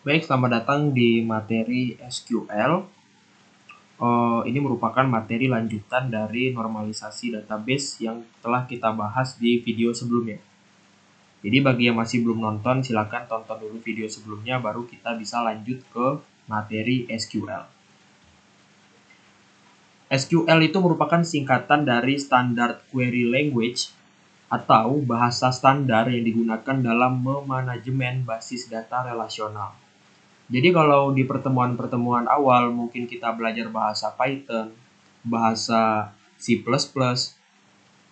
Baik, selamat datang di materi SQL. Ini merupakan materi lanjutan dari normalisasi database yang telah kita bahas di video sebelumnya. Jadi bagi yang masih belum nonton, silakan tonton dulu video sebelumnya, baru kita bisa lanjut ke materi SQL. SQL itu merupakan singkatan dari Standard Query Language atau bahasa standar yang digunakan dalam memanajemen basis data relasional. Jadi kalau di pertemuan-pertemuan awal mungkin kita belajar bahasa Python, bahasa C++,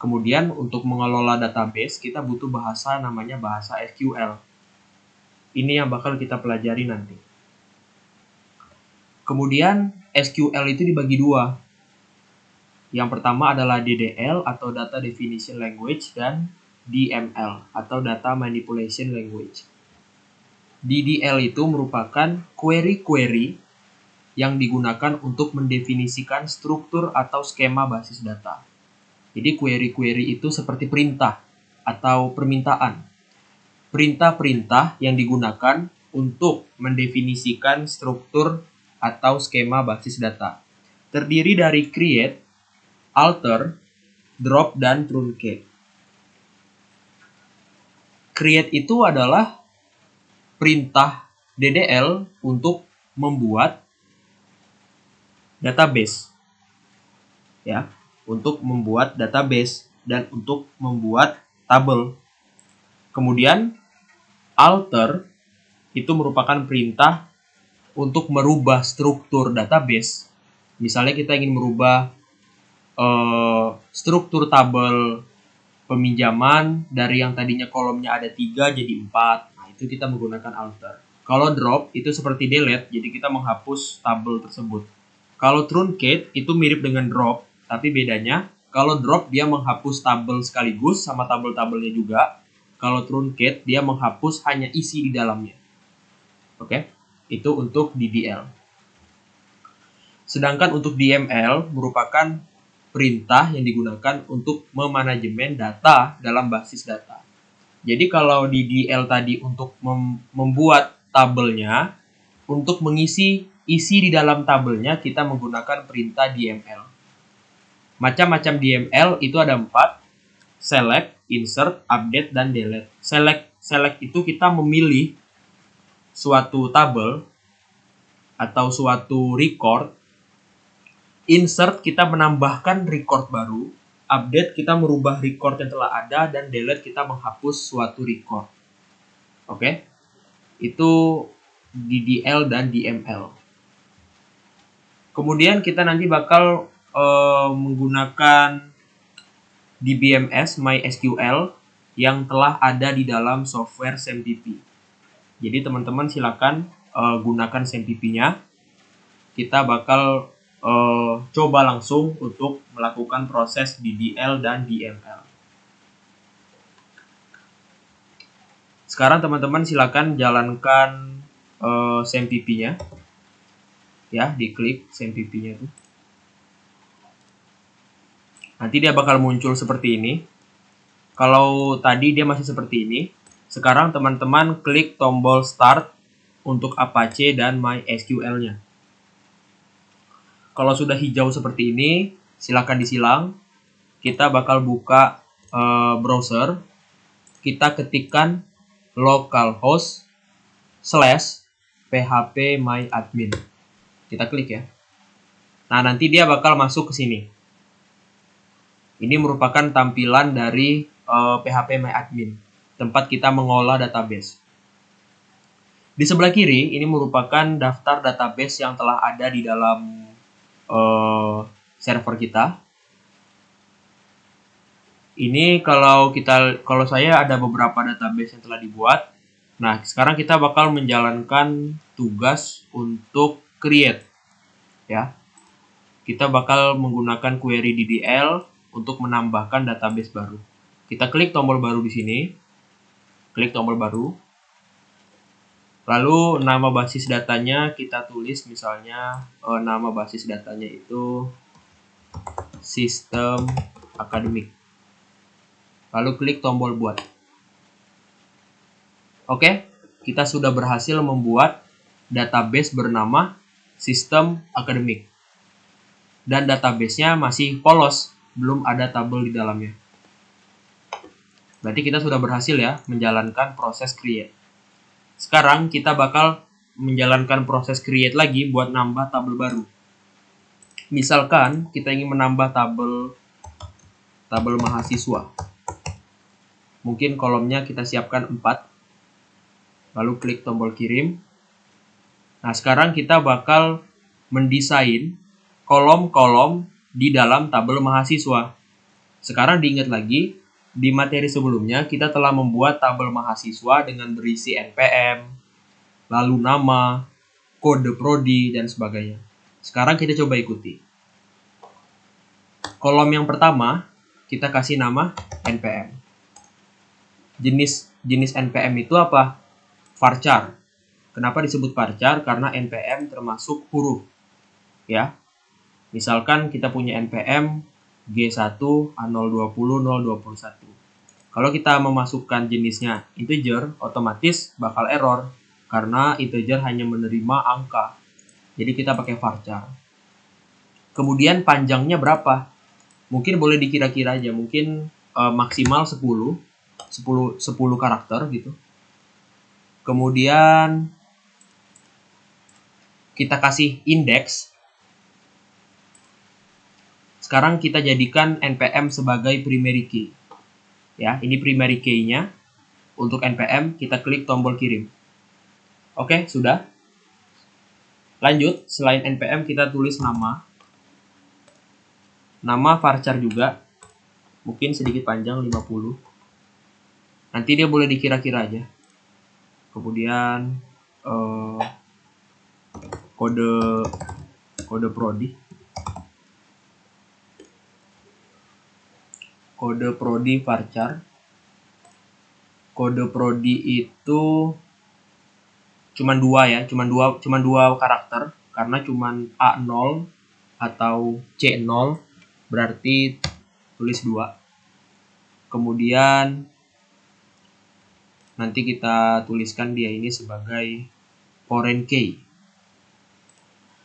kemudian untuk mengelola database kita butuh bahasa namanya bahasa SQL. Ini yang bakal kita pelajari nanti. Kemudian SQL itu dibagi dua. Yang pertama adalah DDL atau Data Definition Language dan DML atau Data Manipulation Language. DDL itu merupakan query-query yang digunakan untuk mendefinisikan struktur atau skema basis data. Jadi query-query itu seperti perintah atau permintaan. Perintah-perintah yang digunakan untuk mendefinisikan struktur atau skema basis data. Terdiri dari create, alter, drop, dan truncate. Create itu adalah perintah DDL untuk membuat database. Ya, untuk membuat database dan untuk membuat tabel. Kemudian alter itu merupakan perintah untuk merubah struktur database. Misalnya kita ingin merubah struktur tabel peminjaman dari yang tadinya kolomnya ada 3 jadi 4. Nah, itu kita menggunakan alter. Kalau drop itu seperti delete, jadi kita menghapus tabel tersebut. Kalau truncate itu mirip dengan drop, tapi bedanya kalau drop dia menghapus tabel sekaligus sama tabel-tabelnya juga. Kalau truncate dia menghapus hanya isi di dalamnya. Oke, itu untuk DDL. Sedangkan untuk DML merupakan perintah yang digunakan untuk memanajemen data dalam basis data. Jadi kalau DDL tadi untuk membuat tabelnya, untuk mengisi isi di dalam tabelnya kita menggunakan perintah DML. Macam-macam DML itu ada 4, select, insert, update, dan delete. Select itu kita memilih suatu tabel atau suatu record. Insert kita menambahkan record baru. Update kita merubah record yang telah ada, dan delete kita menghapus suatu record. Oke, itu DDL dan DML. Kemudian kita nanti bakal menggunakan DBMS MySQL yang telah ada di dalam software SAMPP. Jadi teman-teman silakan gunakan SAMPP-nya. Kita bakal coba langsung untuk melakukan proses DDL dan DML. Sekarang teman-teman silakan jalankan SAMPP-nya. Ya, diklik SAMPP-nya itu. Nanti dia bakal muncul seperti ini. Kalau tadi dia masih seperti ini, sekarang teman-teman klik tombol Start untuk Apache dan MySQL-nya. Kalau sudah hijau seperti ini, silakan disilang. Kita bakal buka browser. Kita ketikkan localhost/phpMyAdmin. Kita klik ya. Nah, nanti dia bakal masuk ke sini. Ini merupakan tampilan dari phpMyAdmin, tempat kita mengolah database. Di sebelah kiri, ini merupakan daftar database yang telah ada di dalam server kita. Ini kalau saya ada beberapa database yang telah dibuat. Nah, sekarang kita bakal menjalankan tugas untuk create. Ya. Kita bakal menggunakan query DDL untuk menambahkan database baru. Kita klik tombol baru di sini. Klik tombol baru. Lalu nama basis datanya kita tulis, misalnya nama basis datanya itu sistem akademik. Lalu klik tombol buat. Oke, kita sudah berhasil membuat database bernama sistem akademik. Dan database-nya masih polos, belum ada tabel di dalamnya. Berarti kita sudah berhasil ya menjalankan proses create. Sekarang kita bakal menjalankan proses create lagi buat nambah tabel baru. Misalkan kita ingin menambah tabel mahasiswa. Mungkin kolomnya kita siapkan 4. Lalu klik tombol kirim. Nah, sekarang kita bakal mendesain kolom-kolom di dalam tabel mahasiswa. Sekarang diingat lagi, di materi sebelumnya kita telah membuat tabel mahasiswa dengan berisi NPM, lalu nama, kode prodi, dan sebagainya. Sekarang kita coba ikuti. Kolom yang pertama, kita kasih nama NPM. Jenis NPM itu apa? Varchar. Kenapa disebut varchar? Karena NPM termasuk huruf. Ya. Misalkan kita punya NPM G1 A020 021. Kalau kita memasukkan jenisnya integer, otomatis bakal error karena integer hanya menerima angka. Jadi kita pakai varchar. Kemudian panjangnya berapa? Mungkin boleh dikira-kira aja, mungkin maksimal 10 karakter gitu. Kemudian kita kasih indeks. Sekarang kita jadikan NPM sebagai primary key. Ya, ini primary key-nya. Untuk NPM, kita klik tombol kirim. Oke, sudah. Lanjut, selain NPM kita tulis nama. Nama varchar juga. Mungkin sedikit panjang, 50. Nanti dia boleh dikira-kira aja. Kemudian kode prodi. Kode prodi varchar. Kode prodi itu cuman 2 ya, cuman dua karakter karena cuman A0 atau C0 berarti tulis 2. Kemudian nanti kita tuliskan dia ini sebagai foreign key.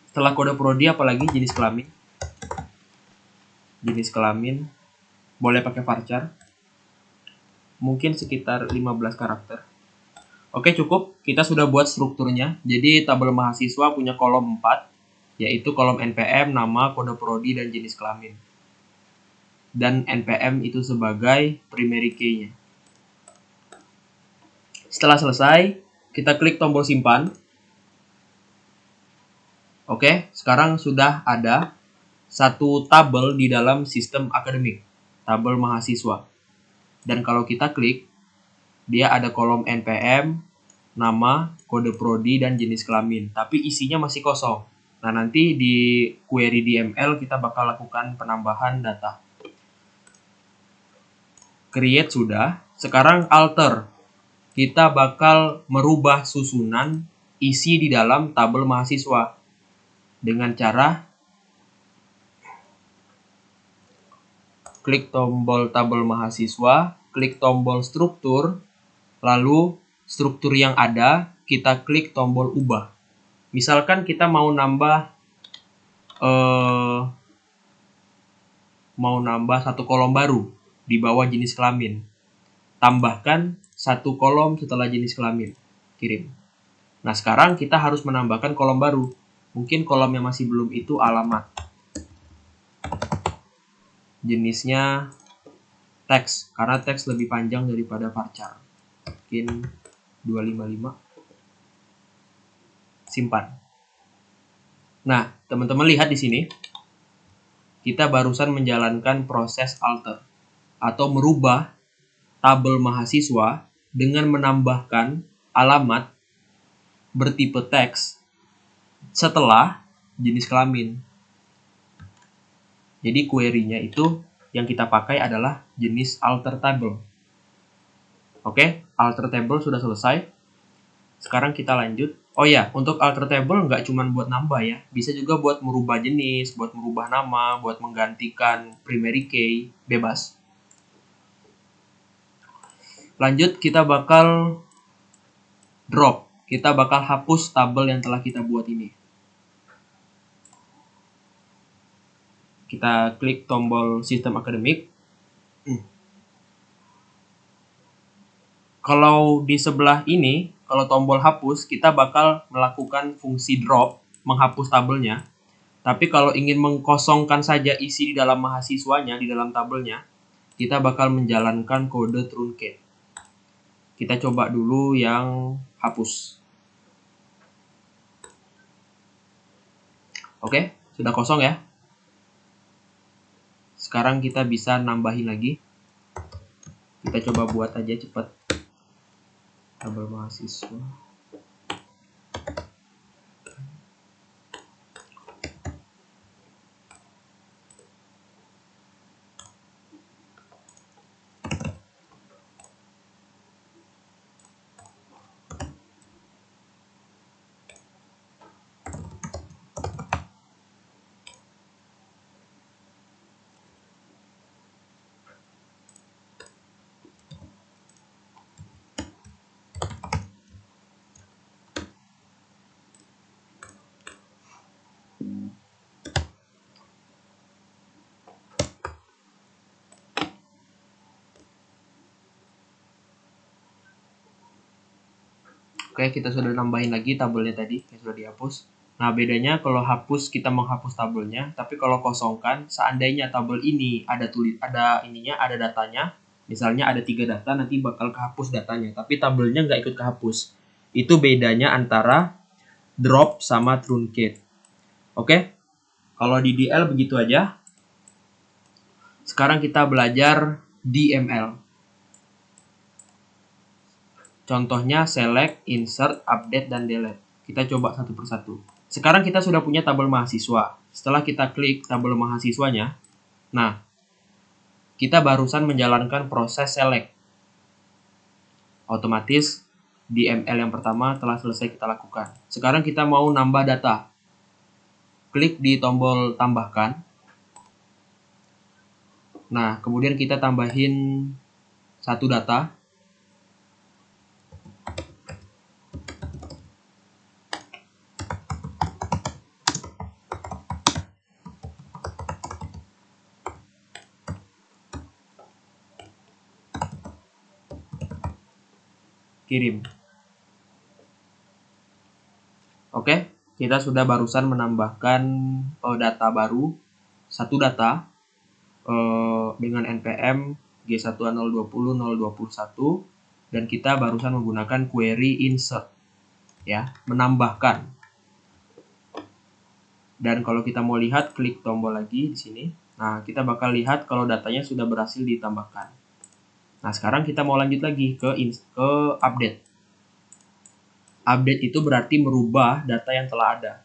Setelah kode prodi apalagi jenis kelamin. Jenis kelamin boleh pakai varchar. Mungkin sekitar 15 karakter. Oke, cukup. Kita sudah buat strukturnya. Jadi tabel mahasiswa punya kolom 4, yaitu kolom NPM, nama, kode prodi, dan jenis kelamin. Dan NPM itu sebagai primary key-nya. Setelah selesai, kita klik tombol simpan. Oke, sekarang sudah ada satu tabel di dalam sistem akademik, tabel mahasiswa. Dan kalau kita klik, dia ada kolom NPM, nama, kode prodi, dan jenis kelamin. Tapi isinya masih kosong. Nah, nanti di query DML kita bakal lakukan penambahan data. Create sudah. Sekarang alter. Kita bakal merubah susunan isi di dalam tabel mahasiswa. Dengan cara klik tombol tabel mahasiswa, klik tombol struktur, lalu struktur yang ada, kita klik tombol ubah. Misalkan kita mau nambah satu kolom baru di bawah jenis kelamin. Tambahkan satu kolom setelah jenis kelamin. Kirim. Nah, sekarang kita harus menambahkan kolom baru. Mungkin kolom yang masih belum itu alamat. Jenisnya teks, karena teks lebih panjang daripada varchar. Mungkin 255. Simpan. Nah, teman-teman lihat di sini. Kita barusan menjalankan proses alter atau merubah tabel mahasiswa dengan menambahkan alamat bertipe teks setelah jenis kelamin. Jadi query-nya itu yang kita pakai adalah jenis alter table. Oke, alter table sudah selesai. Sekarang kita lanjut. Oh ya, untuk alter table nggak cuma buat nambah ya. Bisa juga buat merubah jenis, buat merubah nama, buat menggantikan primary key, bebas. Lanjut, kita bakal drop kita bakal hapus tabel yang telah kita buat ini. Kita klik tombol sistem akademik. Kalau di sebelah ini, kalau tombol hapus, kita bakal melakukan fungsi drop, menghapus tabelnya. Tapi kalau ingin mengkosongkan saja isi di dalam mahasiswanya, di dalam tabelnya, kita bakal menjalankan kode truncate. Kita coba dulu yang hapus. Oke, sudah kosong ya. Sekarang kita bisa nambahin lagi. Kita coba buat aja cepat. Tabel mahasiswa. Oke, kita sudah nambahin lagi tabelnya tadi yang sudah dihapus. Nah, bedanya kalau hapus kita menghapus tabelnya, tapi kalau kosongkan, seandainya tabel ini ada ada datanya, misalnya ada 3 data, nanti bakal kehapus datanya, tapi tabelnya nggak ikut kehapus. Itu bedanya antara drop sama truncate. Oke, kalau di DL begitu aja. Sekarang kita belajar DML. Contohnya select, insert, update, dan delete. Kita coba satu persatu. Sekarang kita sudah punya tabel mahasiswa. Setelah kita klik tabel mahasiswanya, nah, kita barusan menjalankan proses select. Otomatis DML yang pertama telah selesai kita lakukan. Sekarang kita mau nambah data. Klik di tombol tambahkan. Nah, kemudian kita tambahin satu data. Kirim. Oke, kita sudah barusan menambahkan data baru, satu data dengan npm G1A020.021 dan kita barusan menggunakan query insert ya, menambahkan. Dan kalau kita mau lihat, klik tombol lagi di sini. Nah, kita bakal lihat kalau datanya sudah berhasil ditambahkan. Nah, sekarang kita mau lanjut lagi ke update. Update itu berarti merubah data yang telah ada.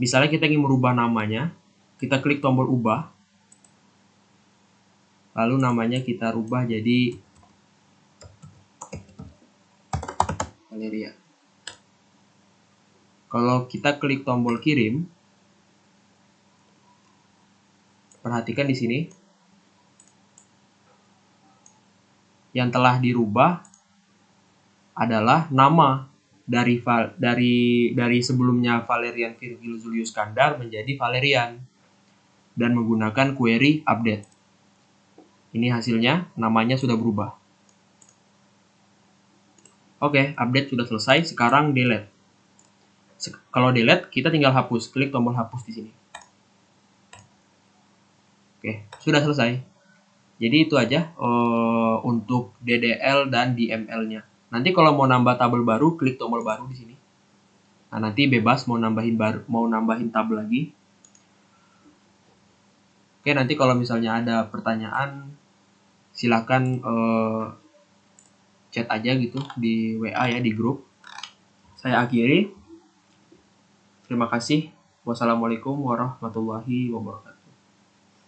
Misalnya kita ingin merubah namanya, kita klik tombol ubah. Lalu namanya kita rubah jadi Valeria. Kalau kita klik tombol kirim, perhatikan di sini. Yang telah dirubah adalah nama dari sebelumnya Valerian Virgil Julius Kandar menjadi Valerian dan menggunakan query update. Ini hasilnya, namanya sudah berubah. Oke, update sudah selesai. Sekarang delete. Kalau delete, kita tinggal hapus. Klik tombol hapus di sini. Oke, sudah selesai. Jadi itu aja untuk DDL dan DML-nya. Nanti kalau mau nambah tabel baru, klik tombol baru di sini. Nah, nanti bebas mau nambahin tabel lagi. Oke, nanti kalau misalnya ada pertanyaan, silakan chat aja gitu di WA ya, di grup. Saya akhiri. Terima kasih. Wassalamualaikum warahmatullahi wabarakatuh.